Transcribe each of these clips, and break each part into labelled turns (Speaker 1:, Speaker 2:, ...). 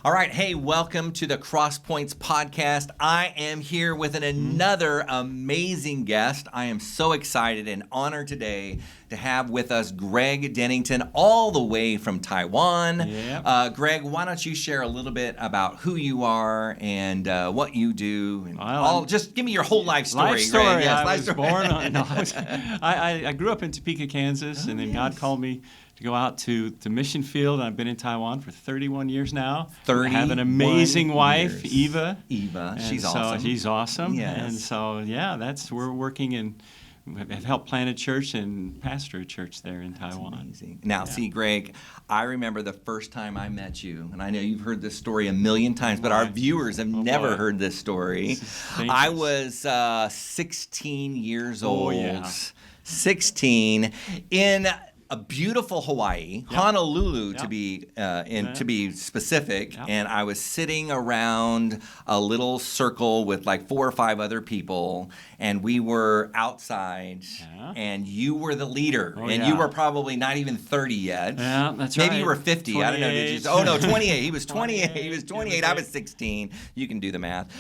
Speaker 1: All right, hey, welcome to the CrossPoints podcast. I am here with another amazing guest. I am so excited and honored today to have with us Gregg Dennington, all the way from Taiwan.
Speaker 2: Yep.
Speaker 1: Gregg, why don't you share a little bit about who you are and what you do? And just give me your whole life story.
Speaker 2: Life story.
Speaker 1: Gregg. Yes,
Speaker 2: I was born on. No, I grew up in Topeka, Kansas, and then God called me to go out to the mission field. I've been in Taiwan for 31 years now. I have an amazing wife, Eva.
Speaker 1: She's awesome.
Speaker 2: She's awesome.
Speaker 1: Yes.
Speaker 2: And so, we're working and have helped plant a church and pastor a church there in Taiwan.
Speaker 1: Amazing. Now, see, Gregg, I remember the first time I met you, and I know you've heard this story a million times, but our viewers have never heard this story. I was 16 years old. 16 in a beautiful Hawaii, Honolulu to be specific, and I was sitting around a little circle with like 4 or 5 other people, and we were outside, and you were the leader, you were probably not even 30 yet.
Speaker 2: Yeah, that's
Speaker 1: Maybe
Speaker 2: right.
Speaker 1: you were 50.
Speaker 2: 28.
Speaker 1: I don't know. Did you? Oh no, 28. He was 28. He was 28. I was 16. You can do the math.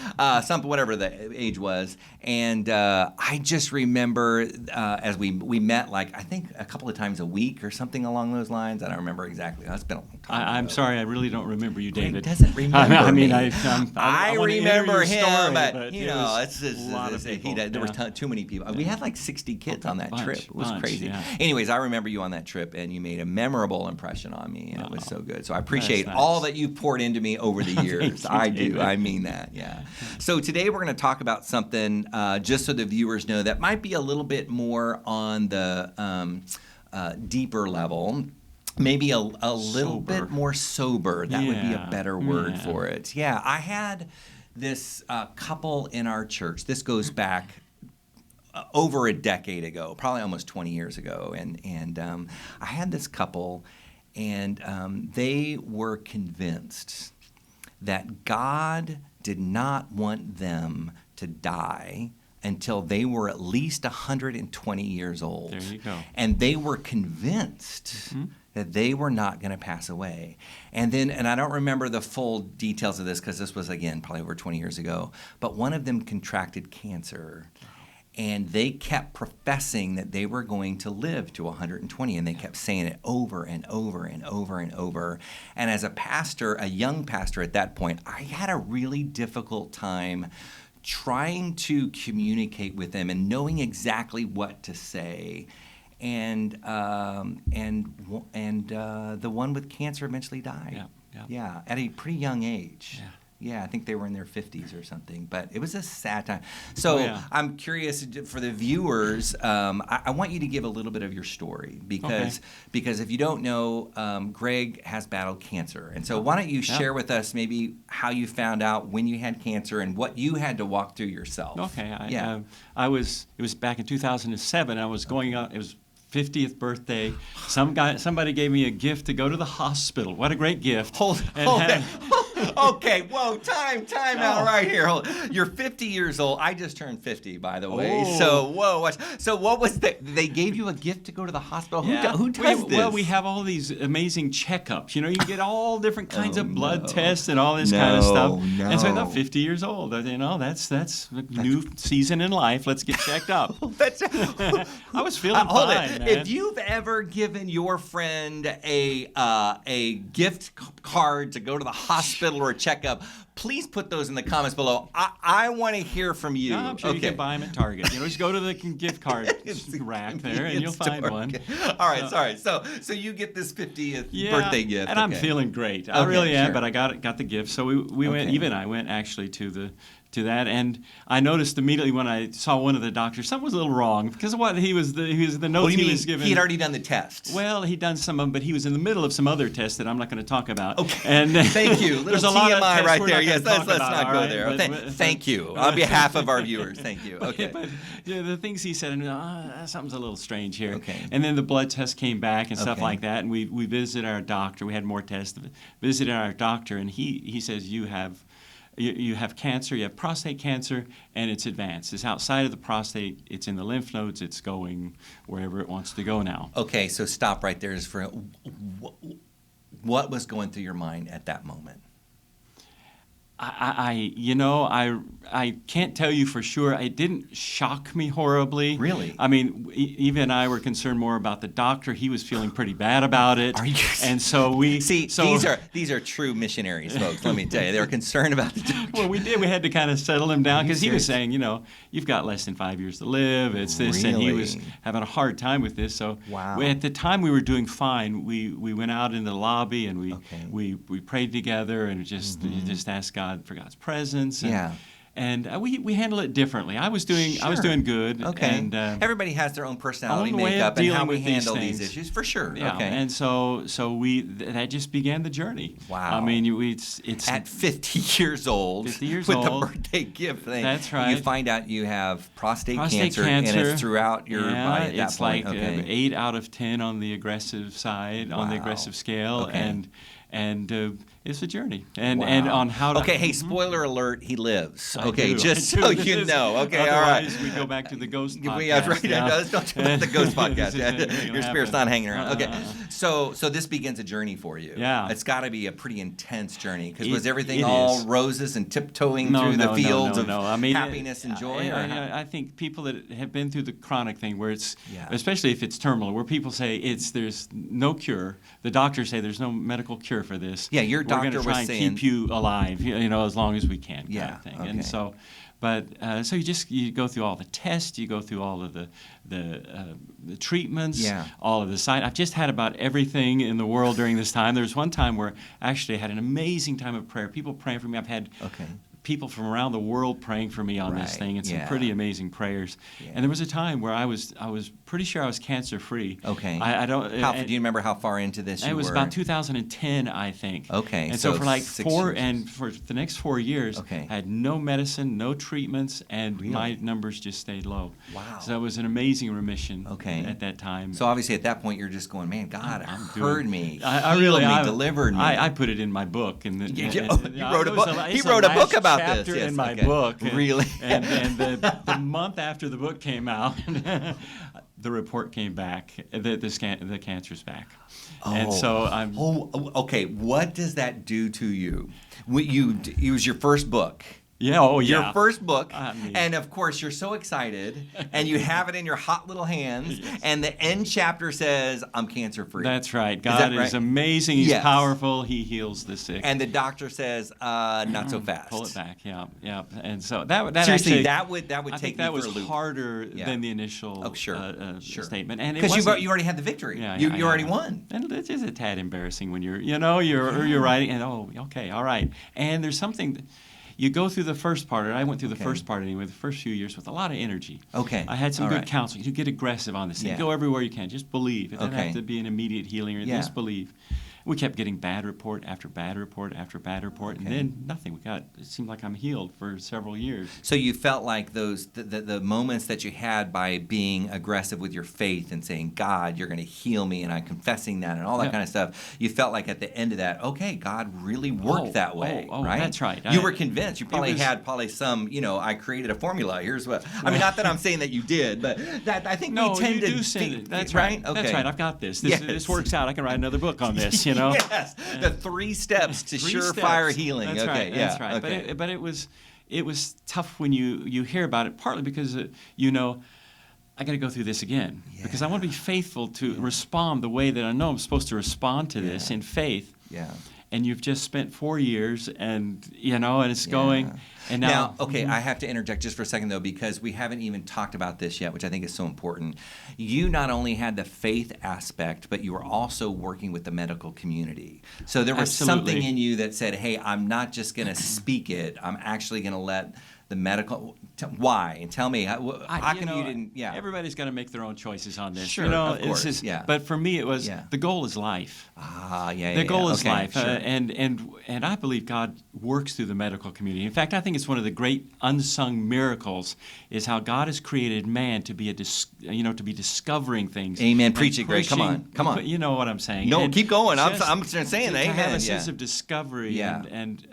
Speaker 1: Whatever the age was, and I just remember as we met, like I think a couple of times a week or something along those lines. I don't remember exactly. That's been a long time.
Speaker 2: I'm sorry, I really don't remember you, David.
Speaker 1: Gregg doesn't remember
Speaker 2: I mean,
Speaker 1: me.
Speaker 2: I
Speaker 1: remember him,
Speaker 2: story,
Speaker 1: but you know, there was
Speaker 2: was
Speaker 1: too many people. We had like 60 kids on that trip. It was crazy.
Speaker 2: Yeah.
Speaker 1: Anyways, I remember you on that trip, and you made a memorable impression on me, and it was so good. So I appreciate
Speaker 2: nice.
Speaker 1: all that you've poured into me over the years. I do.
Speaker 2: David.
Speaker 1: I mean that. Yeah. So today we're going to talk about something, just so the viewers know, that might be a little bit more on the deeper level. Maybe a little bit more sober. That would be a better word for it. Yeah, I had this couple in our church. This goes back over a decade ago, probably almost 20 years ago. And I had this couple, and they were convinced that God did not want them to die until they were at least 120 years old.
Speaker 2: There you go.
Speaker 1: And they were convinced that they were not going to pass away. And I don't remember the full details of this because this was, again, probably over 20 years ago, but one of them contracted cancer. And they kept professing that they were going to live to 120, and they kept saying it over and over and over and over. And as a pastor, a young pastor at that point, I had a really difficult time trying to communicate with them and knowing exactly what to say. And the one with cancer eventually died. Yeah, at a pretty young age. Yeah, I think they were in their 50s or something, but it was a sad time. So I'm curious for the viewers. I want you to give a little bit of your story because if you don't know, Gregg has battled cancer, and so why don't you share with us maybe how you found out when you had cancer and what you had to walk through yourself.
Speaker 2: Okay. It was back in 2007. I was going out. It was 50th birthday. Somebody gave me a gift to go to the hospital. What a great gift!
Speaker 1: Hold it. Okay, whoa, time out right here. You're 50 years old. I just turned 50, by the way.
Speaker 2: Oh.
Speaker 1: So, whoa. So what was they gave you a gift to go to the hospital? Who does this?
Speaker 2: Well, we have all these amazing checkups. You know, you get all different kinds of blood tests and all this kind of stuff. And so I thought, 50 years old, you know, that's a new season in life. Let's get checked up. I was feeling fine, man.
Speaker 1: If you've ever given your friend a gift card to go to the hospital or a checkup, please put those in the comments below. I want to hear from you.
Speaker 2: No, I'm sure you can buy them at Target. You know, just go to the gift card rack there, and you'll find one.
Speaker 1: All right, sorry. So you get this 50th birthday gift,
Speaker 2: and I'm feeling great. I really am, but I got the gift. So we went. Eva and I went actually to that, and I noticed immediately when I saw one of the doctors, something was a little wrong because of what the notes he was given.
Speaker 1: He had already done the test.
Speaker 2: Well, he'd done some of them, but he was in the middle of some other tests that I'm not going to talk about.
Speaker 1: Okay.
Speaker 2: And
Speaker 1: thank you.
Speaker 2: There's a
Speaker 1: lot
Speaker 2: lot
Speaker 1: of
Speaker 2: of
Speaker 1: right there. Yes, let's not go
Speaker 2: right?
Speaker 1: there. Thank you on behalf of our viewers. Thank you. Okay.
Speaker 2: But the things he said, something's a little strange here.
Speaker 1: Okay.
Speaker 2: And then the blood test came back and stuff like that, and we visited our doctor. We had more tests. Visited our doctor, and he says you have cancer, you have prostate cancer, and it's advanced. It's outside of the prostate, it's in the lymph nodes, it's going wherever it wants to go now.
Speaker 1: Okay, so stop right there. What was going through your mind at that moment?
Speaker 2: I can't tell you for sure. It didn't shock me horribly.
Speaker 1: Really?
Speaker 2: I mean, Eva and I were concerned more about the doctor. He was feeling pretty bad about it.
Speaker 1: Are you?
Speaker 2: And so we
Speaker 1: See, these are true missionaries, folks. Let me tell you, they were concerned about the doctor.
Speaker 2: Well, we did. We had to kind of settle him down because he was
Speaker 1: serious?
Speaker 2: saying, you've got less than 5 years to live. It's this, and he was
Speaker 1: Really?
Speaker 2: having a hard time with this. So
Speaker 1: Wow.
Speaker 2: at the time we were doing fine. We went out in the lobby and we prayed together and just asked God for God's presence. And we handle it differently. I was doing good.
Speaker 1: Okay.
Speaker 2: And
Speaker 1: everybody has their own personality
Speaker 2: own way of
Speaker 1: makeup and how
Speaker 2: dealing
Speaker 1: we
Speaker 2: with these
Speaker 1: handle these
Speaker 2: things.
Speaker 1: issues, for sure.
Speaker 2: yeah.
Speaker 1: Okay.
Speaker 2: And so that just began the journey.
Speaker 1: Wow.
Speaker 2: I mean, it's
Speaker 1: at 50 years old,
Speaker 2: 50 years
Speaker 1: with
Speaker 2: old.
Speaker 1: the birthday gift thing.
Speaker 2: That's right.
Speaker 1: You find out you have prostate cancer,
Speaker 2: cancer,
Speaker 1: and it's throughout your body at that
Speaker 2: it's
Speaker 1: point.
Speaker 2: like
Speaker 1: Okay.
Speaker 2: 8 out of 10 on the aggressive side, on the
Speaker 1: Wow.
Speaker 2: aggressive scale,
Speaker 1: Okay.
Speaker 2: and it's a journey, and
Speaker 1: Wow.
Speaker 2: on how to.
Speaker 1: Okay, hey, spoiler alert, he lives.
Speaker 2: I
Speaker 1: Okay,
Speaker 2: do.
Speaker 1: just
Speaker 2: I do.
Speaker 1: so you know. Okay, all right.
Speaker 2: Otherwise, we go back to the ghost podcast.
Speaker 1: Yeah, that's right.
Speaker 2: yeah.
Speaker 1: Let's don't talk about the ghost podcast.
Speaker 2: This isn't gonna
Speaker 1: Your spirit's
Speaker 2: happen.
Speaker 1: not hanging around. Okay, so this begins a journey for you.
Speaker 2: Yeah.
Speaker 1: It's got to be a pretty intense journey because
Speaker 2: It-
Speaker 1: was everything
Speaker 2: it
Speaker 1: all
Speaker 2: is.
Speaker 1: roses and tiptoeing through the fields of
Speaker 2: I mean,
Speaker 1: happiness and joy?
Speaker 2: I think people that have been through the chronic thing, where it's,
Speaker 1: Yeah.
Speaker 2: especially if it's terminal, where people say there's no cure. The doctors say there's no medical cure for this.
Speaker 1: Yeah, your
Speaker 2: We're
Speaker 1: doctor
Speaker 2: gonna
Speaker 1: was
Speaker 2: try and
Speaker 1: saying-
Speaker 2: keep you alive, as long as we can, kind
Speaker 1: Yeah,
Speaker 2: of thing.
Speaker 1: okay.
Speaker 2: And so, but so you go through all the tests, you go through all of the treatments,
Speaker 1: Yeah.
Speaker 2: all of the side. I've just had about everything in the world during this time. There was one time where actually I had an amazing time of prayer. People praying for me. I've had
Speaker 1: Okay.
Speaker 2: people from around the world praying for me on this
Speaker 1: Right,
Speaker 2: thing, and some
Speaker 1: yeah.
Speaker 2: pretty amazing prayers.
Speaker 1: Yeah.
Speaker 2: And there was a time where I was pretty sure I was cancer free.
Speaker 1: Okay.
Speaker 2: I don't.
Speaker 1: Do you remember how far into this you
Speaker 2: It was
Speaker 1: were?
Speaker 2: about 2010, I think.
Speaker 1: Okay,
Speaker 2: And
Speaker 1: so
Speaker 2: so for like
Speaker 1: 6
Speaker 2: 4
Speaker 1: years.
Speaker 2: and for the next 4 years,
Speaker 1: Okay.
Speaker 2: I had no medicine, no treatments, and my
Speaker 1: Really?
Speaker 2: numbers just stayed low.
Speaker 1: Wow.
Speaker 2: So it was an amazing remission.
Speaker 1: Okay.
Speaker 2: At that time.
Speaker 1: So obviously at that point you're just going, man, God
Speaker 2: I'm
Speaker 1: heard
Speaker 2: doing-
Speaker 1: me,
Speaker 2: I
Speaker 1: healed
Speaker 2: really
Speaker 1: me, delivered me.
Speaker 2: I put it in my book, and
Speaker 1: You wrote a book. He wrote a book about this.
Speaker 2: chapter
Speaker 1: Yes,
Speaker 2: in my
Speaker 1: okay.
Speaker 2: book. And-
Speaker 1: Really?
Speaker 2: And the month after the book came out, the report came back. The cancer's back. And so I'm.
Speaker 1: Okay. What does that do to you? It was your first book.
Speaker 2: Yeah. Oh, yeah.
Speaker 1: Your first book,
Speaker 2: I mean-
Speaker 1: and of course you're so excited, and you have it in your hot little hands,
Speaker 2: Yes.
Speaker 1: and the end chapter says, "I'm cancer free."
Speaker 2: That's right.
Speaker 1: that
Speaker 2: God is
Speaker 1: right?
Speaker 2: amazing. He's
Speaker 1: Yes.
Speaker 2: powerful. He heals the sick.
Speaker 1: And the doctor says, "Not so fast."
Speaker 2: Pull it back. Yeah. And so that
Speaker 1: Seriously,
Speaker 2: actually,
Speaker 1: that would
Speaker 2: I
Speaker 1: take
Speaker 2: think
Speaker 1: me
Speaker 2: that
Speaker 1: for
Speaker 2: was
Speaker 1: a loop.
Speaker 2: harder
Speaker 1: Yeah.
Speaker 2: than the initial
Speaker 1: Sure.
Speaker 2: statement. And it
Speaker 1: Because
Speaker 2: wasn't-
Speaker 1: you already had the victory.
Speaker 2: Yeah,
Speaker 1: you
Speaker 2: yeah.
Speaker 1: already won.
Speaker 2: And it's just a tad embarrassing when you're writing and okay, all right. And there's something that you go through the first part, or I went through the
Speaker 1: Okay.
Speaker 2: first part anyway, the first few years with a lot of energy.
Speaker 1: Okay.
Speaker 2: I had some
Speaker 1: All
Speaker 2: good
Speaker 1: right.
Speaker 2: counseling. You get aggressive on this thing.
Speaker 1: Yeah.
Speaker 2: Go everywhere you can. Just believe. It doesn't
Speaker 1: Okay.
Speaker 2: have to be an immediate healing or anything.
Speaker 1: Yeah.
Speaker 2: Just believe. We kept getting bad report after bad report after bad report, and
Speaker 1: Okay.
Speaker 2: then nothing. It seemed like I'm healed for several years.
Speaker 1: So you felt like the moments that you had by being aggressive with your faith and saying, "God, you're going to heal me," and I'm confessing that and all that
Speaker 2: Yeah.
Speaker 1: kind of stuff. You felt like at the end of that, okay, God really worked that way,
Speaker 2: oh,
Speaker 1: right?
Speaker 2: that's right.
Speaker 1: You were convinced. You probably
Speaker 2: was-
Speaker 1: had some, I created a formula. Here's what. I mean, not that I'm saying that you did, but that I think
Speaker 2: No,
Speaker 1: we tend
Speaker 2: you
Speaker 1: to
Speaker 2: do send
Speaker 1: think-
Speaker 2: it. That's
Speaker 1: right.
Speaker 2: right.
Speaker 1: Okay.
Speaker 2: That's right. I've got this.
Speaker 1: Yes.
Speaker 2: This works out. I can write another book on this.
Speaker 1: Yes. The 3 steps to
Speaker 2: 3
Speaker 1: surefire
Speaker 2: steps.
Speaker 1: healing.
Speaker 2: That's
Speaker 1: okay.
Speaker 2: right.
Speaker 1: Yeah.
Speaker 2: That's right.
Speaker 1: Okay.
Speaker 2: But it was tough when you hear about it. Partly because I got to go through this again because I want to be faithful to respond the way that I know I'm supposed to respond to this in faith.
Speaker 1: Yeah.
Speaker 2: And you've just spent 4 years, and it's going. And now,
Speaker 1: okay, I have to interject just for a second though, because we haven't even talked about this yet, which I think is so important. You not only had the faith aspect, but you were also working with the medical community. So there was
Speaker 2: Absolutely.
Speaker 1: something in you that said, "Hey, I'm not just going to speak it. I'm actually going to let the medical." Why? And tell me how come you didn't? Yeah.
Speaker 2: Everybody's got to make their own choices on this.
Speaker 1: Sure,
Speaker 2: of
Speaker 1: of
Speaker 2: course.
Speaker 1: course, yeah.
Speaker 2: But for me, it was
Speaker 1: Yeah.
Speaker 2: the goal is life.
Speaker 1: Yeah.
Speaker 2: The goal is
Speaker 1: Okay,
Speaker 2: life,
Speaker 1: sure.
Speaker 2: and I believe God works through the medical community. In fact, I think it's one of the great unsung miracles is how God has created man to be to be discovering things.
Speaker 1: Amen.
Speaker 2: and
Speaker 1: Preach it, Greg. Come on.
Speaker 2: pushing-
Speaker 1: Come on.
Speaker 2: You know what I'm saying?
Speaker 1: No,
Speaker 2: And
Speaker 1: keep going. I'm
Speaker 2: just
Speaker 1: saying
Speaker 2: to
Speaker 1: amen.
Speaker 2: have a
Speaker 1: Yeah.
Speaker 2: sense of discovery
Speaker 1: Yeah.
Speaker 2: and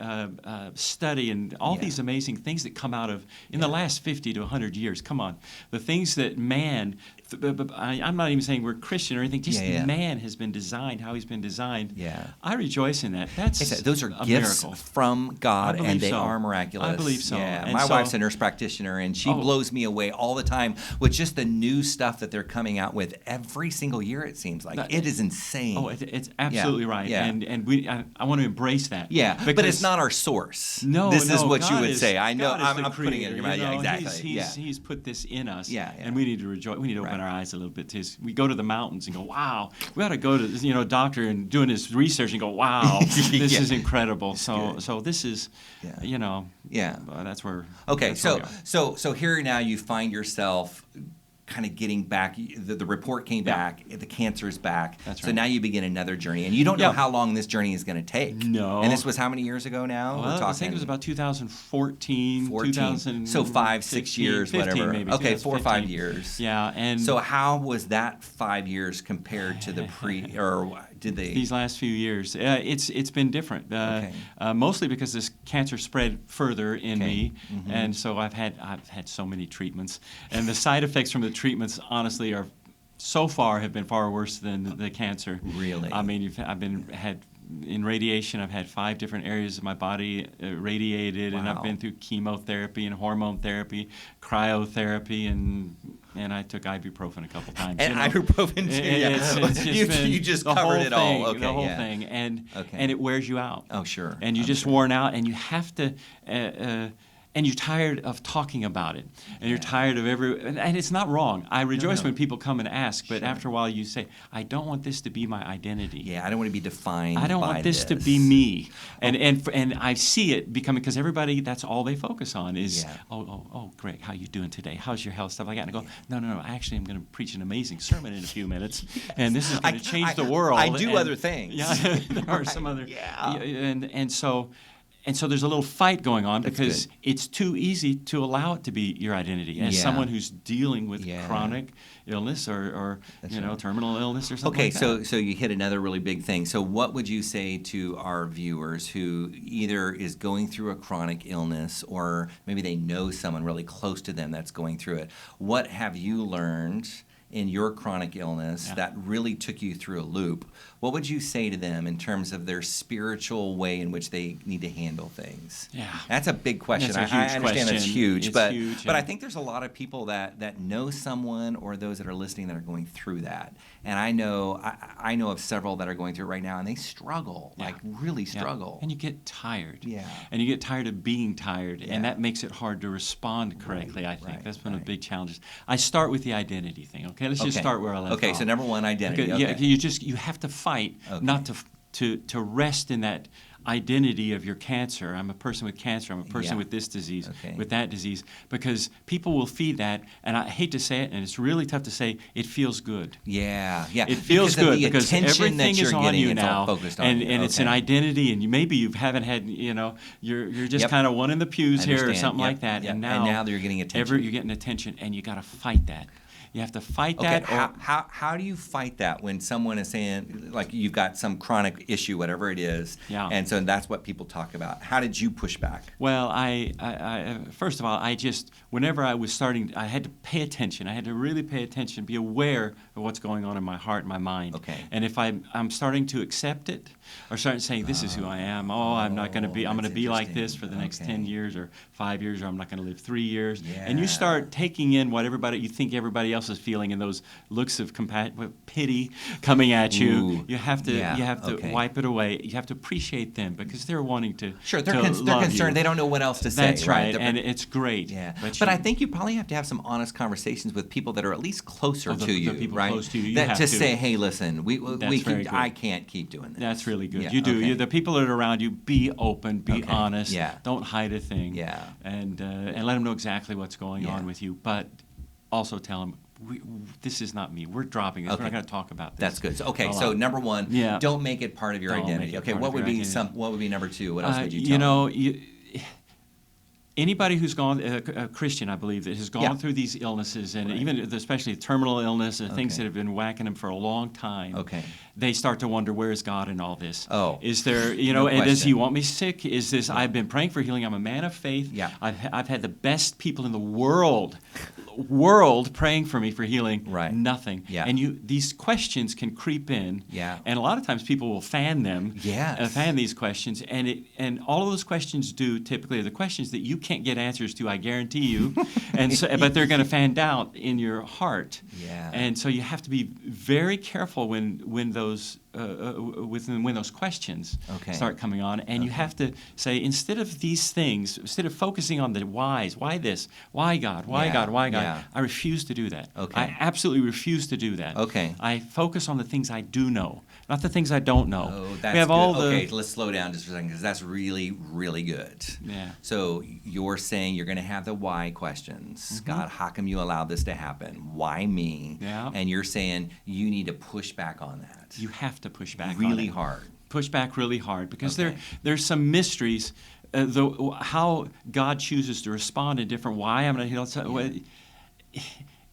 Speaker 2: study and all
Speaker 1: Yeah.
Speaker 2: these amazing things that come out of in the last 50 to 100 years, come on, the things that man, I'm not even saying we're Christian or anything, just man has been designed, how he's been designed.
Speaker 1: Yeah.
Speaker 2: I rejoice in that. Those
Speaker 1: are gifts
Speaker 2: miracle.
Speaker 1: from God, and they are miraculous.
Speaker 2: I believe so.
Speaker 1: Yeah.
Speaker 2: And
Speaker 1: My wife's a nurse practitioner, and she blows me away all the time with just the new stuff that they're coming out with every single year, it seems like. It is insane.
Speaker 2: Oh, it's absolutely right.
Speaker 1: Yeah.
Speaker 2: And I want to embrace that.
Speaker 1: Yeah, but it's not our source.
Speaker 2: No,
Speaker 1: this is what
Speaker 2: God
Speaker 1: you would say. I know.
Speaker 2: God
Speaker 1: I'm putting it in your mouth. Yeah, exactly.
Speaker 2: He's put this in us.
Speaker 1: Yeah.
Speaker 2: And we need to rejoice. We need to open our eyes a little bit. We go to the mountains and go, wow. We ought to go to doctor and doing his research and go, wow, this is incredible. So this is, that's where.
Speaker 1: Okay,
Speaker 2: that's where we are.
Speaker 1: so here now you find yourself kind of getting back. The report came back. The cancer is back.
Speaker 2: That's right.
Speaker 1: So now you begin another journey, and you don't know how long this journey is going to take.
Speaker 2: No.
Speaker 1: And this was how many years ago now?
Speaker 2: Well, I think it was about 2014, 2000.
Speaker 1: So 5-6 years,
Speaker 2: 15
Speaker 1: whatever.
Speaker 2: Maybe,
Speaker 1: okay, 4 or 5 years.
Speaker 2: Yeah, and
Speaker 1: so how was that 5 years compared to the or did they?
Speaker 2: These last few years, it's been different. Mostly because this cancer spread further in me, and so I've had so many treatments, and the side effects from the treatments, honestly, have been far worse than the cancer.
Speaker 1: Really?
Speaker 2: I mean, in radiation, I've had 5 different areas of my body radiated, and I've been through chemotherapy and hormone therapy, cryotherapy, and I took ibuprofen a couple times.
Speaker 1: And ibuprofen, you just covered it all. Okay,
Speaker 2: the whole thing, and it wears you out.
Speaker 1: Oh, sure.
Speaker 2: And you're just worn out, and you have to. And you're tired of talking about it, and you're tired of and it's not wrong. I rejoice when people come and ask, but after a while you say, I don't want this to be my identity.
Speaker 1: Yeah, I don't want to be defined.
Speaker 2: I don't want this to be me. And I see it becoming, because everybody, that's all they focus on is, oh, Greg, how you doing today? How's your health? Stuff like that. And I go, no, actually I'm going to preach an amazing sermon in a few minutes, and this is going to change the world.
Speaker 1: I do other things.
Speaker 2: Yeah, there are some other. And so there's a little fight going on because it's too easy to allow it to be your identity as someone who's dealing with chronic illness or terminal illness or something like that.
Speaker 1: Okay, so you hit another really big thing. So what would you say to our viewers who either is going through a chronic illness or maybe they know someone really close to them that's going through it? What have you learned in your chronic illness that really took you through a loop? What would you say to them in terms of their spiritual way in which they need to handle things?
Speaker 2: Yeah.
Speaker 1: That's a big question.
Speaker 2: That's a huge
Speaker 1: I understand that's huge,
Speaker 2: huge,
Speaker 1: but I think there's a lot of people that know someone or those that are listening that are going through that. And I know of several that are going through it right now, and they struggle, like really struggle.
Speaker 2: And you get tired.
Speaker 1: Yeah.
Speaker 2: And you get tired of being tired, and that makes it hard to respond correctly, I think. That's one of the big challenges. I start with the identity thing, okay? Let's just start where I left off.
Speaker 1: Okay, so number one, identity. Okay.
Speaker 2: You have to fight not to rest in that identity of your cancer. I'm a person with cancer. I'm a person with this disease, with that disease, because people will feed that, and I hate to say it, and it's really tough to say, it feels good.
Speaker 1: Yeah.
Speaker 2: It feels good because everything is on you now, and
Speaker 1: it's
Speaker 2: an identity, and maybe you haven't had, you're just kind of one in the pews here or something like that, and now
Speaker 1: you're getting attention.
Speaker 2: You're getting attention, and you got to fight that. You have to fight that.
Speaker 1: How do you fight that when someone is saying, like, you've got some chronic issue, whatever it is, and so that's what people talk about. How did you push back?
Speaker 2: Well, I first of all, whenever I was starting, I had to pay attention. I had to really pay attention, be aware of what's going on in my heart and my mind.
Speaker 1: Okay.
Speaker 2: And if I'm starting to accept it, or starting saying, this is who I am, I'm not going to be, I'm going to be like this for the next 10 years or 5 years, or I'm not going to live 3 years.
Speaker 1: Yeah.
Speaker 2: And you start taking in what you think everybody else is feeling, and those looks of pity coming at you.
Speaker 1: Ooh.
Speaker 2: You have to wipe it away. You have to appreciate them because they're wanting to.
Speaker 1: Sure, they're
Speaker 2: love
Speaker 1: concerned.
Speaker 2: you.
Speaker 1: They don't know what else to say.
Speaker 2: That's right, and it's great.
Speaker 1: Yeah, but I think you probably have to have some honest conversations with people that are at least closer to you,
Speaker 2: the people
Speaker 1: right?
Speaker 2: Close to you.
Speaker 1: That to say, hey, listen, I can't keep doing this.
Speaker 2: That's really good.
Speaker 1: Yeah,
Speaker 2: you do.
Speaker 1: okay.
Speaker 2: The people that are around you, be open, be honest.
Speaker 1: Yeah.
Speaker 2: Don't hide a thing.
Speaker 1: Yeah.
Speaker 2: And let them know exactly what's going on with you, but also tell them, this is not me. We're dropping this.
Speaker 1: Okay.
Speaker 2: We're not going to talk about this.
Speaker 1: That's good. So number one, don't make it part of your
Speaker 2: Don't
Speaker 1: identity. Okay, what would be number two? What else would you tell them?
Speaker 2: Anybody who's gone, a Christian, I believe, that has gone through these illnesses, and even especially terminal illness and things that have been whacking them for a long time, they start to wonder, where is God in all this?
Speaker 1: Oh,
Speaker 2: is there, and does He want me sick? Is this? I've been praying for healing. I'm a man of faith.
Speaker 1: Yeah.
Speaker 2: I've had the best people in the world praying for me for healing.
Speaker 1: Right.
Speaker 2: Nothing.
Speaker 1: Yeah.
Speaker 2: And these questions can creep in.
Speaker 1: Yeah.
Speaker 2: And a lot of times people will fan them.
Speaker 1: Yes.
Speaker 2: Fan these questions, and all of those questions typically are the questions that you can't get answers to, I guarantee you, but they're going to fan doubt in your heart.
Speaker 1: Yeah.
Speaker 2: And so you have to be very careful when those questions start coming on, and you have to say, instead of these things, instead of focusing on the whys, why this, why God, why God, why God, I refuse to do that. I absolutely refuse to do that. I focus on the things I do know, not the things I don't know.
Speaker 1: Oh, that's good. Let's slow down just for a second, because that's really, really good.
Speaker 2: Yeah.
Speaker 1: So you're saying you're going to have the why questions. God, how come you allowed this to happen? Why me?
Speaker 2: Yeah.
Speaker 1: And you're saying you need to push back on that.
Speaker 2: You have to push back
Speaker 1: really
Speaker 2: on it.
Speaker 1: hard.
Speaker 2: Push back really hard, because there's some mysteries. How God chooses to respond in different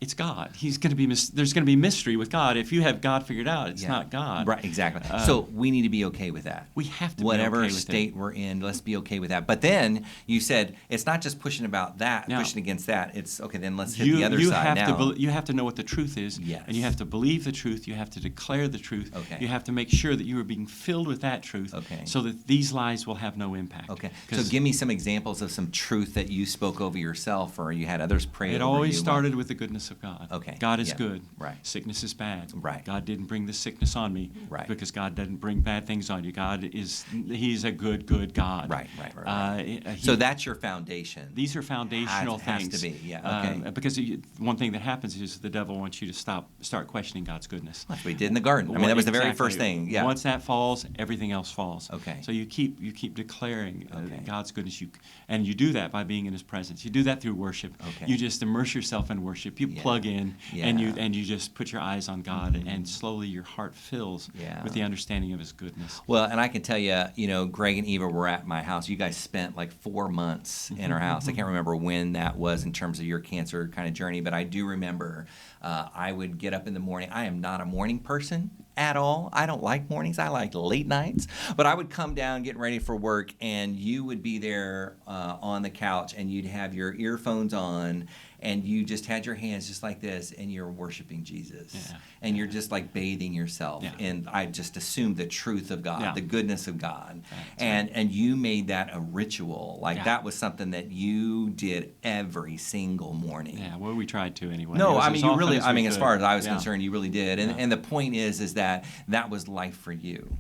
Speaker 2: it's God. He's going to be. There's going to be mystery with God. If you have God figured out, it's not God.
Speaker 1: Right. Exactly. So we need to be okay with that.
Speaker 2: We have to.
Speaker 1: Whatever
Speaker 2: be okay
Speaker 1: state
Speaker 2: with it.
Speaker 1: we're in, let's be okay with that. But then you said it's not just pushing about that, pushing against that. It's okay. Then let's hit the other side now.
Speaker 2: You have to know what the truth is, and you have to believe the truth. You have to declare the truth. You have to make sure that you are being filled with that truth, so that these lies will have no impact.
Speaker 1: Okay. So give me some examples of some truth that you spoke over yourself, or you had others pray over you.
Speaker 2: It always started with the goodness of God.
Speaker 1: Okay.
Speaker 2: God is good.
Speaker 1: Right.
Speaker 2: Sickness is bad.
Speaker 1: Right.
Speaker 2: God didn't bring the sickness on me.
Speaker 1: Right.
Speaker 2: Because God doesn't bring bad things on you. He's a good God.
Speaker 1: Right. So that's your foundation.
Speaker 2: These are foundational things.
Speaker 1: Has to be,
Speaker 2: because one thing that happens is the devil wants you to start questioning God's goodness.
Speaker 1: That's what he did in the garden. I mean, that was the very first thing. Yeah.
Speaker 2: Once that falls, everything else falls.
Speaker 1: Okay.
Speaker 2: So you keep declaring God's goodness. And you do that by being in His presence. You do that through worship.
Speaker 1: Okay.
Speaker 2: You just immerse yourself in worship. You plug in, and you just put your eyes on God, and slowly your heart fills with the understanding of His goodness.
Speaker 1: Well, and I can tell you, Greg and Eva were at my house. You guys spent like 4 months in our house. I can't remember when that was in terms of your cancer kind of journey, but I do remember I would get up in the morning. I am not a morning person at all. I don't like mornings. I like late nights. But I would come down getting ready for work, and you would be there on the couch, and you'd have your earphones on, and you just had your hands just like this, and you're worshiping Jesus. And you're just like bathing yourself. And I just assumed the truth of God, the goodness of God. And you made that a ritual. Like that was something that you did every single morning.
Speaker 2: Yeah, well, we tried to anyway.
Speaker 1: No, I mean, you really, as far as I was concerned, you really did. And the point is that was life for you.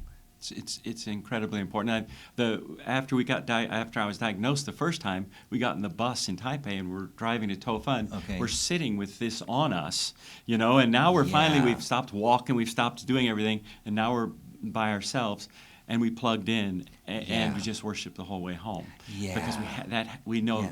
Speaker 2: It's incredibly important. After I was diagnosed the first time, we got in the bus in Taipei and we're driving to Tofun. We're sitting with this on us, and now we've stopped walking, we've stopped doing everything, and now we're by ourselves. And we plugged in, and we just worshiped the whole way home. Because we knew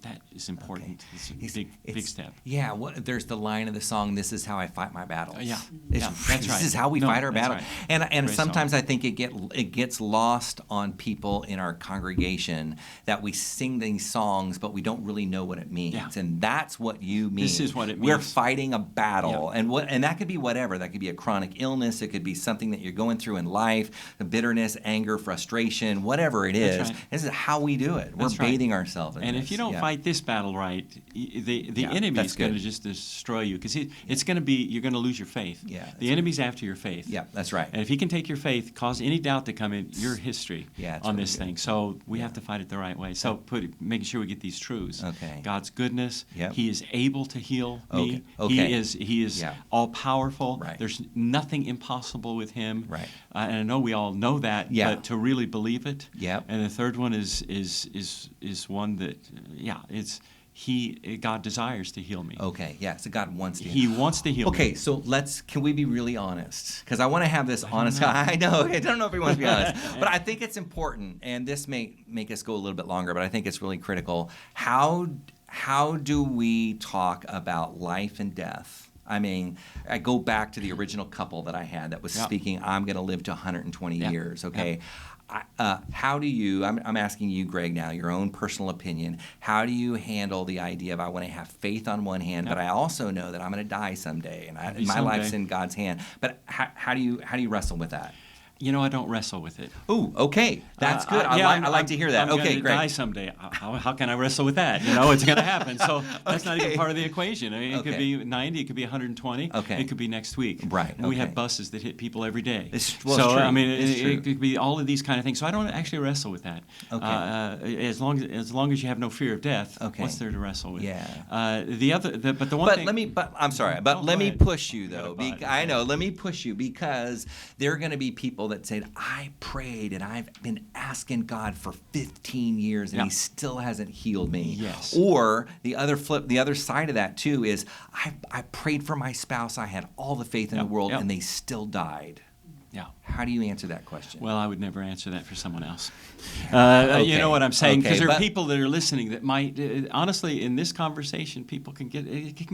Speaker 2: that is important. It's a big step.
Speaker 1: Yeah, there's the line of the song, "This is how I fight my battles."
Speaker 2: That's right.
Speaker 1: This is how we fight our battle.
Speaker 2: Right.
Speaker 1: And
Speaker 2: Great
Speaker 1: sometimes
Speaker 2: song.
Speaker 1: I think it gets lost on people in our congregation that we sing these songs, but we don't really know what it means. And that's what you mean.
Speaker 2: This is what it means.
Speaker 1: We're fighting a battle, and that could be whatever. That could be a chronic illness. It could be something that you're going through in life, the bitterness, anger, frustration, whatever it is.
Speaker 2: That's right.
Speaker 1: This is how we do it. We're bathing ourselves in
Speaker 2: And
Speaker 1: this.
Speaker 2: if you don't fight this battle right, the enemy is going to just destroy you, because you're going to lose your faith. The enemy's after your faith.
Speaker 1: Yeah, that's right.
Speaker 2: And if he can take your faith, cause any doubt to come in, your history on
Speaker 1: really
Speaker 2: this
Speaker 1: good.
Speaker 2: thing. So we have to fight it the right way. So making sure we get these truths. God's goodness. He is able to heal me. He is all powerful. There's nothing impossible with Him. And I know we all know that, but to really believe it. And the third one is one that God desires to heal me.
Speaker 1: So God wants to heal.
Speaker 2: He wants to heal me.
Speaker 1: So can we be really honest? Because I want to have this honest. I know. I don't know if he wants to be honest, but I think it's important, and this may make us go a little bit longer, but I think it's really critical. How do we talk about life and death? I mean, I go back to the original couple that I had that was speaking, I'm going to live to 120 years, how do you, I'm asking you, Greg, now, your own personal opinion, how do you handle the idea of I want to have faith on one hand, but I also know that I'm going to die someday, and my life's in God's hand. But how do you wrestle with that?
Speaker 2: You know, I don't wrestle with it.
Speaker 1: Ooh, okay. That's good. I like to hear that.
Speaker 2: I'm
Speaker 1: okay,
Speaker 2: gonna
Speaker 1: great.
Speaker 2: die someday. How can I wrestle with that? You know, it's going to happen. So that's not even part of the equation. I mean, it could be 90, it could be 120,
Speaker 1: Okay.
Speaker 2: it could be next week.
Speaker 1: Right,
Speaker 2: And we
Speaker 1: okay.
Speaker 2: have buses that hit people every day.
Speaker 1: It's
Speaker 2: so,
Speaker 1: true.
Speaker 2: I mean,
Speaker 1: It's true.
Speaker 2: it could be all of these kind of things. So I don't actually wrestle with that.
Speaker 1: Okay.
Speaker 2: As long as you have no fear of death,
Speaker 1: Okay.
Speaker 2: what's there to wrestle with?
Speaker 1: Yeah.
Speaker 2: But the one thing...
Speaker 1: I'm sorry, but
Speaker 2: Oh,
Speaker 1: let
Speaker 2: go
Speaker 1: me
Speaker 2: ahead.
Speaker 1: push you, though.
Speaker 2: Go ahead.
Speaker 1: I know, let me push you, because there are going to be people that say, I prayed and I've been asking God for 15 years and
Speaker 2: Yeah.
Speaker 1: he still hasn't healed me.
Speaker 2: Yes.
Speaker 1: Or the other side of that too is I prayed for my spouse, I had all the faith in the world, and they still died.
Speaker 2: Yeah.
Speaker 1: How do you answer that question?
Speaker 2: Well, I would never answer that for someone else.
Speaker 1: Okay.
Speaker 2: You know what I'm saying? Because there are
Speaker 1: but-
Speaker 2: people that are listening that might, honestly, in this conversation, people can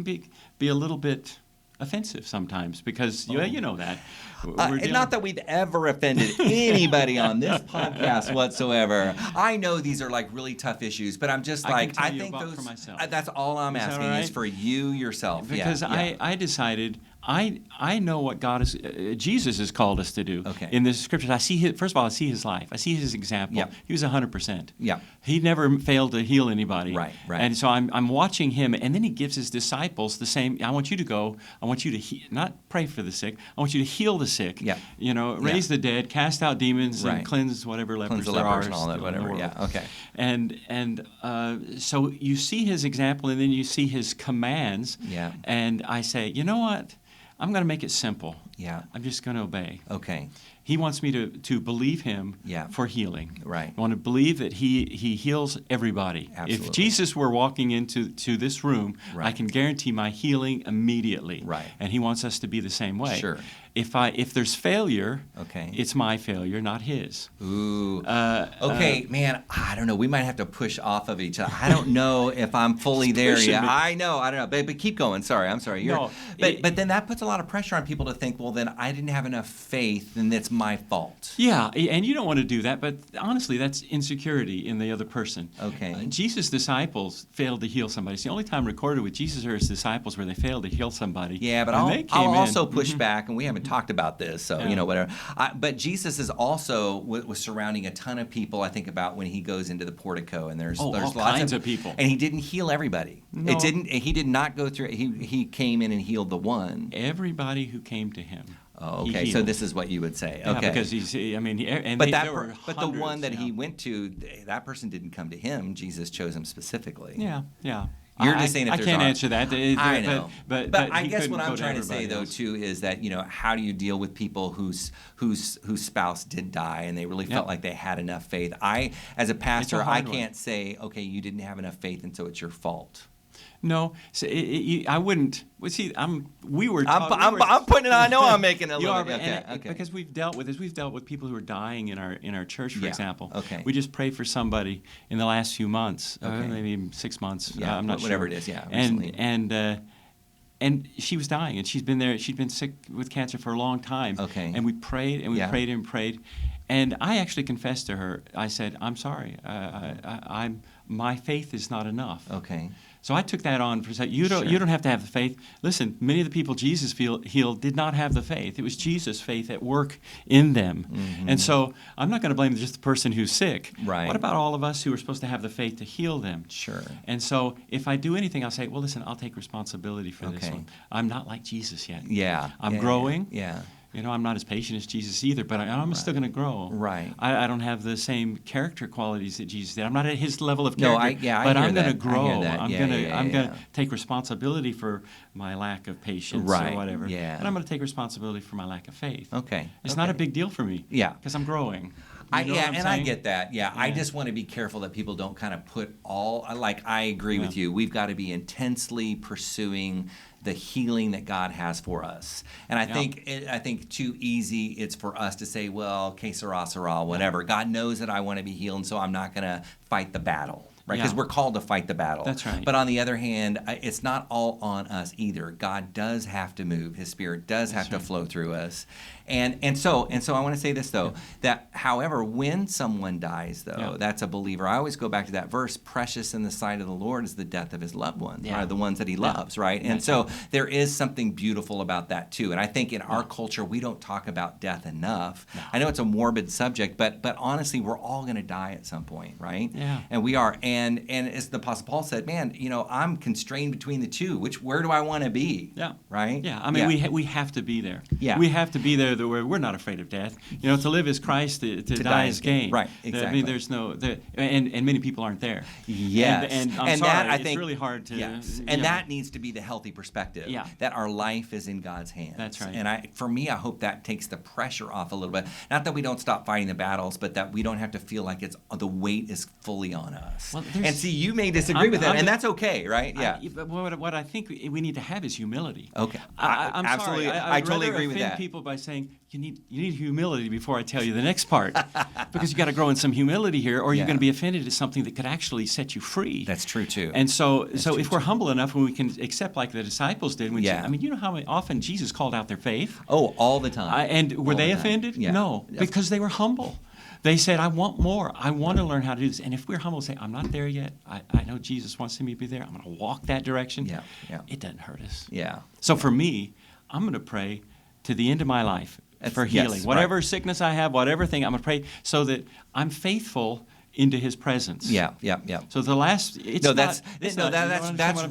Speaker 2: be a little bit offensive sometimes because you know that.
Speaker 1: Not that we've ever offended anybody on this podcast whatsoever. I know these are like really tough issues, but I'm just
Speaker 2: I can tell
Speaker 1: I
Speaker 2: you
Speaker 1: think
Speaker 2: about
Speaker 1: those.
Speaker 2: for myself.
Speaker 1: That's all I'm
Speaker 2: Is that
Speaker 1: asking
Speaker 2: all right?
Speaker 1: is for you yourself.
Speaker 2: Because
Speaker 1: yeah.
Speaker 2: I decided I know what God is Jesus has called us to do.
Speaker 1: Okay.
Speaker 2: In the scriptures, I see first of all, I see his life. I see his example.
Speaker 1: Yeah.
Speaker 2: He was 100%.
Speaker 1: Yeah.
Speaker 2: He never failed to heal anybody.
Speaker 1: Right.
Speaker 2: And so I'm watching him, and then he gives his disciples the same. I want you to go. I want you to not pray for the sick. I want you to heal the sick.
Speaker 1: Yeah.
Speaker 2: You know, raise the dead, cast out demons,
Speaker 1: Right.
Speaker 2: and cleanse whatever lepers
Speaker 1: Cleanse the
Speaker 2: there
Speaker 1: lepers
Speaker 2: are
Speaker 1: and all that,
Speaker 2: still in the
Speaker 1: whatever.
Speaker 2: world.
Speaker 1: Yeah. Okay.
Speaker 2: And so you see his example, and then you see his commands.
Speaker 1: Yeah.
Speaker 2: And I say, you know what? I'm going to make it simple.
Speaker 1: Yeah.
Speaker 2: I'm just going to obey.
Speaker 1: Okay.
Speaker 2: He wants me to believe him
Speaker 1: Yeah.
Speaker 2: for healing.
Speaker 1: Right.
Speaker 2: I want to believe that he heals everybody.
Speaker 1: Absolutely.
Speaker 2: If Jesus were walking into this room,
Speaker 1: Right.
Speaker 2: I can guarantee my healing immediately.
Speaker 1: Right.
Speaker 2: And he wants us to be the same way.
Speaker 1: Sure.
Speaker 2: If there's failure,
Speaker 1: Okay.
Speaker 2: it's my failure, not his.
Speaker 1: Ooh. Okay, man. I don't know. We might have to push off of each other. I don't know if I'm fully there
Speaker 2: pushing
Speaker 1: yet.
Speaker 2: me.
Speaker 1: I know. I don't know. But keep going. Sorry. I'm sorry.
Speaker 2: No,
Speaker 1: but then that puts a lot of pressure on people to think, well, then I didn't have enough faith, and it's my fault.
Speaker 2: Yeah, and you don't want to do that, but honestly, that's insecurity in the other person.
Speaker 1: Okay.
Speaker 2: Jesus' disciples failed to heal somebody. It's the only time recorded with Jesus or his disciples where they failed to heal somebody.
Speaker 1: Yeah, but
Speaker 2: When they
Speaker 1: I'll
Speaker 2: came in-
Speaker 1: also push back, and we haven't talked about this, so
Speaker 2: Yeah.
Speaker 1: whatever. But Jesus is also was surrounding a ton of people. I think about when he goes into the portico, and there's
Speaker 2: all
Speaker 1: lots
Speaker 2: kinds of people.
Speaker 1: and he didn't heal everybody.
Speaker 2: No.
Speaker 1: He did not go through. He came in and healed the one.
Speaker 2: Everybody who came to him.
Speaker 1: Oh,
Speaker 2: he
Speaker 1: okay. So
Speaker 2: healed.
Speaker 1: this is what you would say.
Speaker 2: Yeah,
Speaker 1: okay.
Speaker 2: because and
Speaker 1: But
Speaker 2: there were
Speaker 1: but the
Speaker 2: hundreds,
Speaker 1: one that
Speaker 2: yeah.
Speaker 1: he went to, that person didn't come to him. Jesus chose him specifically.
Speaker 2: Yeah.
Speaker 1: You're just saying if
Speaker 2: I
Speaker 1: there's
Speaker 2: can't
Speaker 1: not-
Speaker 2: answer that.
Speaker 1: I know,
Speaker 2: But
Speaker 1: I
Speaker 2: he
Speaker 1: guess
Speaker 2: couldn't
Speaker 1: what
Speaker 2: go
Speaker 1: I'm trying to say
Speaker 2: everybody
Speaker 1: though
Speaker 2: else.
Speaker 1: too is that how do you deal with people whose spouse did die and they really felt
Speaker 2: Yeah.
Speaker 1: like they had enough faith? As a pastor, I
Speaker 2: hard one.
Speaker 1: can't say, okay, you didn't have enough faith and so it's your fault.
Speaker 2: No, so I wouldn't. Well, see, we were.
Speaker 1: I'm putting it on. I know I'm making it a
Speaker 2: You
Speaker 1: little
Speaker 2: are,
Speaker 1: bit.
Speaker 2: and because we've dealt with this. We've dealt with people who are dying in our church, for
Speaker 1: Yeah,
Speaker 2: example.
Speaker 1: okay.
Speaker 2: We just prayed for somebody in the last few months,
Speaker 1: Okay.
Speaker 2: maybe 6 months.
Speaker 1: Yeah,
Speaker 2: I'm not
Speaker 1: whatever
Speaker 2: sure.
Speaker 1: it is, yeah,
Speaker 2: And
Speaker 1: recently.
Speaker 2: and she was dying, and she'd been there. She'd been sick with cancer for a long time.
Speaker 1: Okay.
Speaker 2: And we prayed, and we
Speaker 1: Yeah.
Speaker 2: prayed and prayed, and I actually confessed to her. I said, "I'm sorry. My faith is not enough."
Speaker 1: Okay.
Speaker 2: So I took that on for a second. You don't have to have the faith. Listen, many of the people Jesus healed did not have the faith. It was Jesus' faith at work in them.
Speaker 1: Mm-hmm.
Speaker 2: And so I'm not going to blame just the person who's sick.
Speaker 1: Right.
Speaker 2: What about all of us who are supposed to have the faith to heal them?
Speaker 1: Sure.
Speaker 2: And so if I do anything, I'll say, well, listen, I'll take responsibility for this
Speaker 1: Okay.
Speaker 2: one. I'm not like Jesus yet.
Speaker 1: Yeah.
Speaker 2: I'm
Speaker 1: Yeah,
Speaker 2: growing.
Speaker 1: Yeah.
Speaker 2: You know, I'm not as patient as Jesus either, but I'm still going to grow.
Speaker 1: Right.
Speaker 2: I don't have the same character qualities that Jesus did. I'm not at his level of
Speaker 1: No,
Speaker 2: character.
Speaker 1: I
Speaker 2: but
Speaker 1: hear
Speaker 2: I'm going to
Speaker 1: that. I
Speaker 2: grow.
Speaker 1: hear that.
Speaker 2: I'm
Speaker 1: Yeah,
Speaker 2: going to
Speaker 1: yeah,
Speaker 2: I'm going
Speaker 1: yeah.
Speaker 2: to take responsibility for my lack of patience
Speaker 1: Right,
Speaker 2: or whatever.
Speaker 1: yeah.
Speaker 2: And I'm going to take responsibility for my lack of faith.
Speaker 1: Okay.
Speaker 2: It's not a big deal for me.
Speaker 1: Yeah.
Speaker 2: Because I'm growing. You know what I'm
Speaker 1: I
Speaker 2: saying?
Speaker 1: get that. Yeah, I
Speaker 2: Yeah.
Speaker 1: just want to be careful that people don't kind of put all. I agree with you. We've got to be intensely pursuing the healing that God has for us. And I think too easy it's for us to say, well, que sera, sera, whatever. God knows that I want to be healed, and so I'm not going to fight the battle. Right, because
Speaker 2: Yeah.
Speaker 1: we're called to fight the battle.
Speaker 2: That's right.
Speaker 1: But on the other hand, it's not all on us either. God does have to move. His Spirit does have to flow through us. And so I want to say this though, that however, when someone dies though, that's a believer. I always go back to that verse, precious in the sight of the Lord is the death of his loved ones, or the ones that he loves, right? And so there is something beautiful about that too. And I think in our culture, we don't talk about death enough. No. I know it's a morbid subject, but honestly, we're all going to die at some point, right?
Speaker 2: Yeah.
Speaker 1: And we are. And as the Apostle Paul said, man, I'm constrained between the two. Where do I want to be?
Speaker 2: Yeah.
Speaker 1: Right?
Speaker 2: Yeah. I mean, we have to be there.
Speaker 1: Yeah.
Speaker 2: We have to be there that we're not afraid of death. To live is Christ, to die is gain.
Speaker 1: Right. Exactly.
Speaker 2: I mean, there's no, and many people aren't there.
Speaker 1: Yes.
Speaker 2: And I'm sorry,
Speaker 1: that, I think,
Speaker 2: it's really hard to.
Speaker 1: Yes. And that needs to be the healthy perspective.
Speaker 2: Yeah.
Speaker 1: That our life is in God's hands.
Speaker 2: That's right.
Speaker 1: And for me, I hope that takes the pressure off a little bit. Not that we don't stop fighting the battles, but that we don't have to feel like the weight is fully on us.
Speaker 2: Well,
Speaker 1: and see, you may disagree with that, and that's okay, right? Yeah.
Speaker 2: But what I think we need to have is humility.
Speaker 1: Okay.
Speaker 2: I'm
Speaker 1: absolutely.
Speaker 2: sorry.
Speaker 1: I totally agree with that.
Speaker 2: offend people by saying you need humility before I tell you the next part, because you got to grow in some humility here, or you're going to be offended at something that could actually set you free.
Speaker 1: That's true too.
Speaker 2: And so if we're humble enough, when we can accept like the disciples did, I mean, you know how often Jesus called out their faith?
Speaker 1: Oh, all the time.
Speaker 2: And were they offended?
Speaker 1: Yeah.
Speaker 2: No, because they were humble. They said, I want more. I want to learn how to do this. And if we're humble, say, I'm not there yet. I know Jesus wants me to be there. I'm going to walk that direction.
Speaker 1: Yeah.
Speaker 2: It doesn't hurt us.
Speaker 1: Yeah.
Speaker 2: So for me, I'm going to pray to the end of my life for healing. Whatever sickness I have, whatever thing, I'm going to pray so that I'm faithful into His presence.
Speaker 1: Yeah.
Speaker 2: So the last,
Speaker 1: that's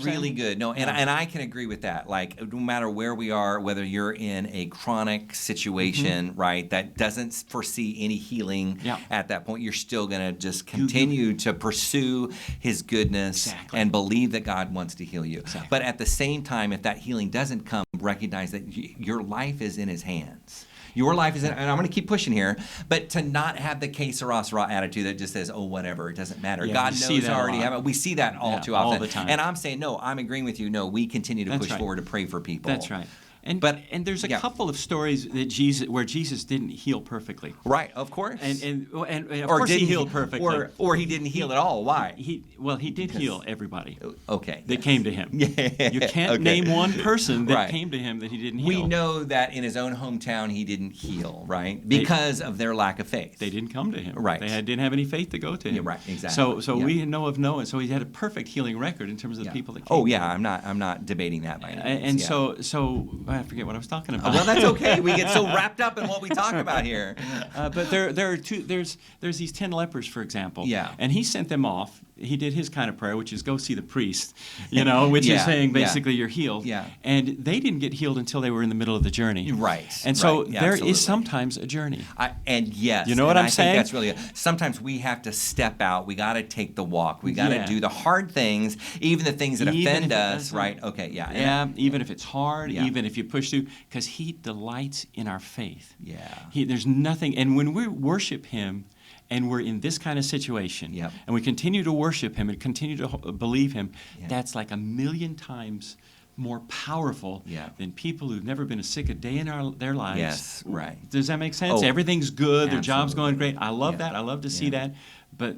Speaker 1: really good. No, and I can agree with that. Like, no matter where we are, whether you're in a chronic situation, right, that doesn't foresee any healing at that point, you're still going to just continue to pursue His goodness and believe that God wants to heal you.
Speaker 2: Exactly.
Speaker 1: But at the same time, if that healing doesn't come, recognize that your life is in His hands. Your life is in, and I'm going to keep pushing here, but to not have the que sera sera attitude that just says, oh, whatever, it doesn't matter. God knows already. We see that all too often.
Speaker 2: All the time.
Speaker 1: And I'm saying, no, I'm agreeing with you. No, we continue to push forward to pray for people.
Speaker 2: That's right. And there's a couple of stories that where Jesus didn't heal perfectly.
Speaker 1: Right, of course.
Speaker 2: And of course He healed perfectly.
Speaker 1: Or He didn't heal at all. Why?
Speaker 2: He did heal everybody.
Speaker 1: Okay.
Speaker 2: That came to Him. You can't name one person that came to Him that He didn't heal.
Speaker 1: We know that in His own hometown He didn't heal, right? Because of their lack of faith.
Speaker 2: They didn't come to Him.
Speaker 1: Right.
Speaker 2: They didn't have any faith to go to Him.
Speaker 1: Yeah, right, exactly.
Speaker 2: So we know of Noah. So He had a perfect healing record in terms of the people that came.
Speaker 1: Oh yeah, I'm not debating that by any means.
Speaker 2: And so I forget what I was talking about.
Speaker 1: Well, that's okay. We get so wrapped up in what we talk about here.
Speaker 2: But there are two. There's these 10 lepers, for example.
Speaker 1: Yeah.
Speaker 2: And He sent them off. He did His kind of prayer, which is go see the priest, which is saying basically you're healed.
Speaker 1: Yeah.
Speaker 2: And they didn't get healed until they were in the middle of the journey.
Speaker 1: Right.
Speaker 2: And so there is sometimes a journey.
Speaker 1: You
Speaker 2: know what I'm saying?
Speaker 1: I think that's really good. Sometimes we have to step out. We got to take the walk. We got to do the hard things, even the things that offend us. Right. Okay. Yeah.
Speaker 2: Yeah. Even if it's hard, even if you push through, because He delights in our faith.
Speaker 1: Yeah.
Speaker 2: There's nothing, and when we worship Him, and we're in this kind of situation, and we continue to worship Him and continue to believe Him, that's like 1,000,000 times more powerful than people who've never been sick a day in their lives.
Speaker 1: Yes, right.
Speaker 2: Does that make sense?
Speaker 1: Oh,
Speaker 2: everything's good. Their job's
Speaker 1: absolutely.
Speaker 2: going great. I love that. I love to see that. But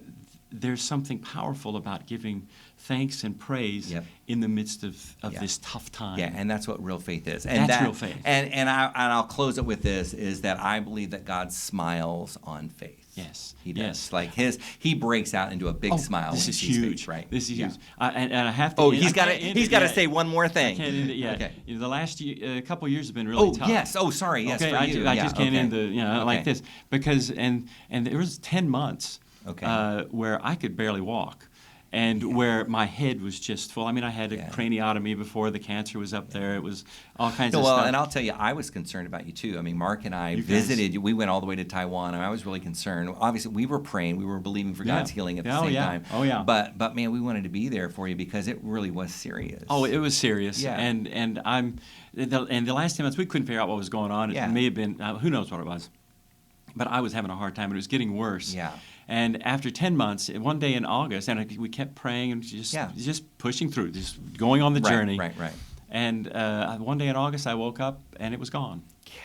Speaker 2: there's something powerful about giving thanks and praise in the midst of this tough time.
Speaker 1: Yeah, and that's what real faith is. And
Speaker 2: that's real faith.
Speaker 1: And I'll close it with this, is that I believe that God smiles on faith.
Speaker 2: Yes,
Speaker 1: He does. Like He breaks out into a big smile.
Speaker 2: This
Speaker 1: when
Speaker 2: is
Speaker 1: he sees
Speaker 2: huge,
Speaker 1: faith, right?
Speaker 2: This is huge. And I have to.
Speaker 1: Oh, he's got to say one more thing.
Speaker 2: I can't end it yet.
Speaker 1: Okay.
Speaker 2: The last couple of years have been really tough.
Speaker 1: Oh yes. Oh sorry. Yes.
Speaker 2: Okay,
Speaker 1: for you.
Speaker 2: I just can't end like this because and there was 10 months where I could barely walk. And where my head was just full. I mean, I had a craniotomy before the cancer was up there. It was all kinds of stuff.
Speaker 1: Well, and I'll tell you, I was concerned about you too. I mean, Mark and I visited you. We went all the way to Taiwan, and I was really concerned. Obviously, we were praying. We were believing for God's healing at the same time.
Speaker 2: Oh, yeah.
Speaker 1: But man, we wanted to be there for you because it really was serious.
Speaker 2: Oh, it was serious.
Speaker 1: Yeah.
Speaker 2: And the last 10 months, we couldn't figure out what was going on. It may have been, who knows what it was. But I was having a hard time, and it was getting worse.
Speaker 1: Yeah.
Speaker 2: And after 10 months, one day in August, and we kept praying and just pushing through, just going on the journey.
Speaker 1: Right.
Speaker 2: And one day in August, I woke up, and it was gone.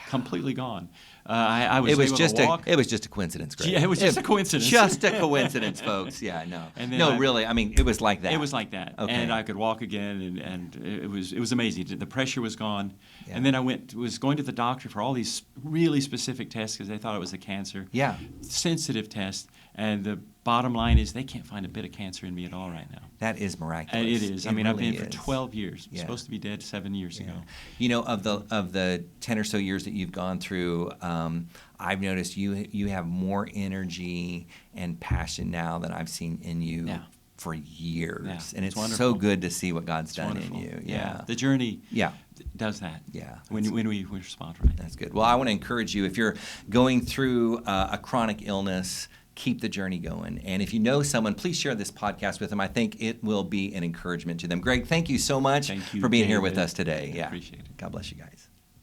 Speaker 2: completely gone. I was
Speaker 1: It was
Speaker 2: able
Speaker 1: just
Speaker 2: to walk.
Speaker 1: it was just a coincidence, Greg.
Speaker 2: Yeah, it was just a coincidence.
Speaker 1: Just a coincidence, folks. Yeah, no.
Speaker 2: And then
Speaker 1: No, really. I mean, it was like that.
Speaker 2: It was like that,
Speaker 1: Okay.
Speaker 2: and I could walk again, and it was amazing. The pressure was gone,
Speaker 1: Yeah.
Speaker 2: and then I was going to the doctor for all these really specific tests because they thought it was a cancer.
Speaker 1: Yeah.
Speaker 2: Sensitive tests, and the bottom line is they can't find a bit of cancer in me at all right now.
Speaker 1: That is miraculous.
Speaker 2: And it is. I mean, I've
Speaker 1: really
Speaker 2: been for
Speaker 1: is.
Speaker 2: 12 years. I'm
Speaker 1: Yeah.
Speaker 2: supposed to be dead 7 years ago.
Speaker 1: You know, of the 10 or so years that you've gone through, I've noticed you have more energy and passion now than I've seen in you
Speaker 2: Yeah.
Speaker 1: for years.
Speaker 2: Yeah,
Speaker 1: And
Speaker 2: it's
Speaker 1: it's so
Speaker 2: wonderful.
Speaker 1: good to see what God's done
Speaker 2: Wonderful.
Speaker 1: in you. Yeah.
Speaker 2: The journey
Speaker 1: Yeah.
Speaker 2: does that.
Speaker 1: Yeah.
Speaker 2: When we respond right.
Speaker 1: That's good. Well, I want to encourage you, if you're going through a chronic illness, keep the journey going. And if you know someone, please share this podcast with them. I think it will be an encouragement to them. Greg, thank you so much
Speaker 2: Thank you,
Speaker 1: for being here with
Speaker 2: David.
Speaker 1: us today.
Speaker 2: I
Speaker 1: Yeah.
Speaker 2: appreciate it.
Speaker 1: God bless you guys.